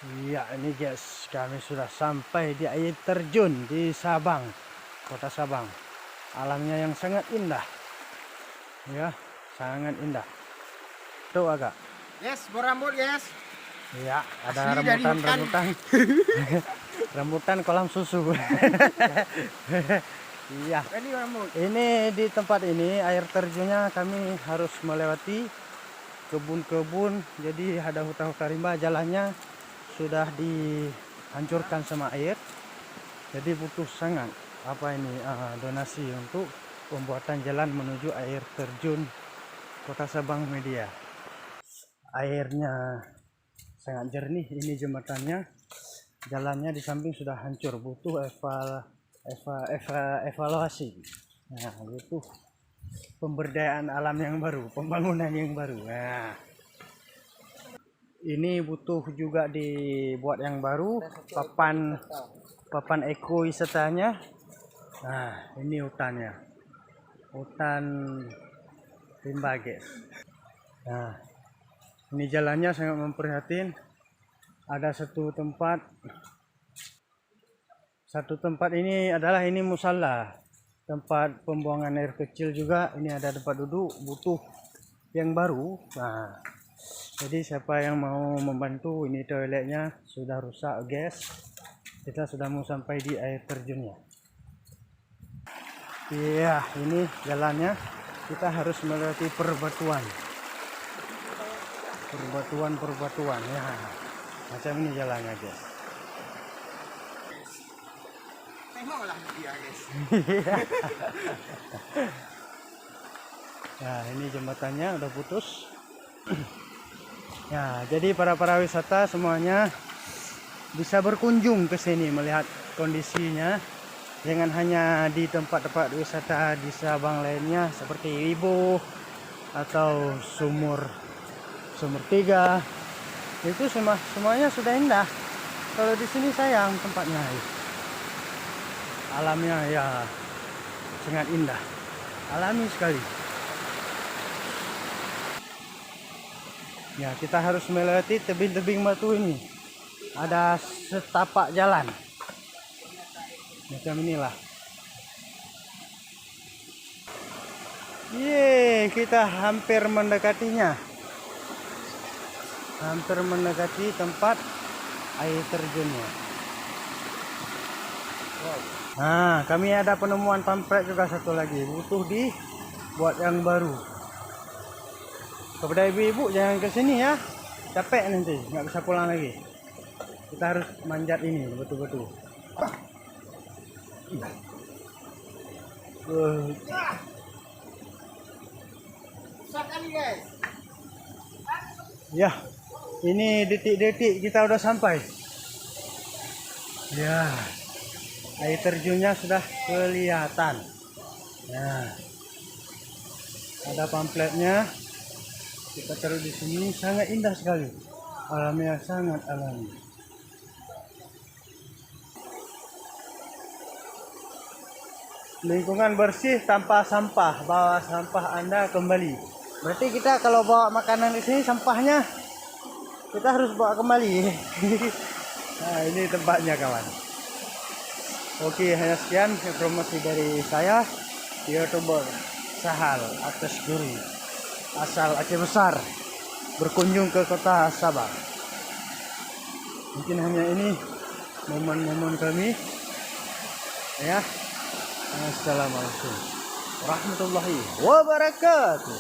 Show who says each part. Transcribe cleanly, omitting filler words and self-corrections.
Speaker 1: Iya, ini guys, kami sudah sampai di air terjun di Sabang, kota Sabang. Alamnya yang sangat indah, ya, sangat indah. Tuh agak.
Speaker 2: Yes, berambut yes.
Speaker 1: Iya, ada
Speaker 2: Asli dari hutan.
Speaker 1: rambutan, rambutan kolam susu. Iya,
Speaker 2: Ini rambut.
Speaker 1: ini di tempat ini air terjunnya kami harus melewati kebun-kebun. Jadi ada hutan-hutan rimba, jalannya sudah dihancurkan sama air, jadi butuh sangat donasi untuk pembuatan jalan menuju air terjun Kota Sabang Media. Airnya sangat jernih, ini jembatannya, jalannya di samping sudah hancur, butuh evaluasi. Nah, butuh pemberdayaan alam yang baru, pembangunan yang baru. Nah, ini butuh juga dibuat yang baru, papan ekowisatanya. Nah, ini hutannya, hutan rimba guys. Nah, ini jalannya sangat memprihatin. Ada satu tempat ini adalah ini musala, tempat pembuangan air kecil juga. Ini ada tempat duduk, butuh yang baru. Nah, jadi siapa yang mau membantu, ini toiletnya sudah rusak guys. Kita sudah mau sampai di air terjunnya. Iya, ini jalannya. Kita harus melewati perbatuan ya. Macam ini jalannya guys.
Speaker 2: Tengoklah dia guys.
Speaker 1: Nah, ini jembatannya udah putus. Ya, jadi para wisata semuanya bisa berkunjung ke sini melihat kondisinya. Jangan hanya di tempat-tempat wisata di Sabang lainnya seperti Ibu atau Sumur 3. Itu semuanya sudah indah. Kalau di sini sayang tempatnya. Alamnya ya sangat indah. Alami sekali. Ya, kita harus melewati tebing-tebing batu ini. Ada setapak jalan. Macam inilah. Yeay, kita hampir mendekatinya. Hampir mendekati tempat air terjunnya. Nah, kami ada penemuan pamflet juga satu lagi. Butuh dibuat yang baru. Kepada ibu-ibu jangan ke sini ya, capek nanti nggak bisa pulang lagi. Kita harus manjat ini betul-betul.
Speaker 2: Sekali guys.
Speaker 1: Ya, ini detik-detik kita udah sampai. Ya, air terjunnya sudah kelihatan. Nah, ada pamfletnya. Kita taruh di sini, sangat indah sekali. Alamnya sangat alami. Lingkungan bersih tanpa sampah. Bawa sampah Anda kembali. Berarti kita kalau bawa makanan di sini, sampahnya kita harus bawa kembali. Nah, ini tempatnya kawan. Oke, hanya sekian informasi dari saya, YouTuber Sahal Atas Guru. Asal Aceh Besar, berkunjung ke kota Sabang. Mungkin hanya ini momen-momen kami ya. Assalamualaikum warahmatullahi wabarakatuh.